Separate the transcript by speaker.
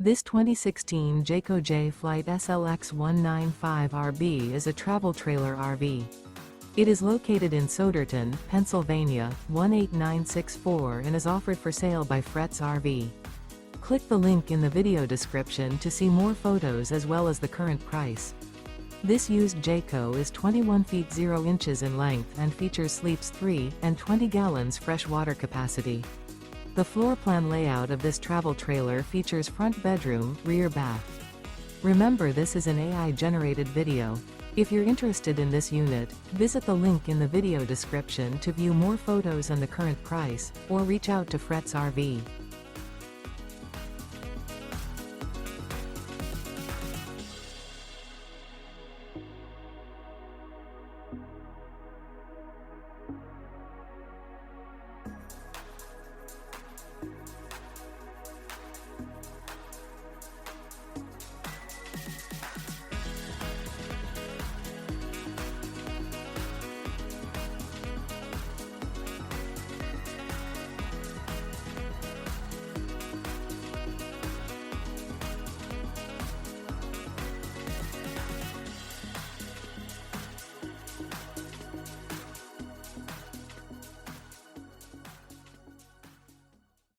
Speaker 1: This 2016 Jayco J-Flight SLX 195RB is a travel trailer RV. It is located in Souderton, Pennsylvania, 18964 and is offered for sale by Fretz RV. Click the link in the video description to see more photos as well as the current price. This used Jayco is 21 feet 0 inches in length and features sleeps 3 and 20 gallons fresh water capacity. The floor plan layout of this travel trailer features front bedroom, rear bath. Remember, this is an AI-generated video. If you're interested in this unit, visit the link in the video description to view more photos and the current price, or reach out to Fretz RV.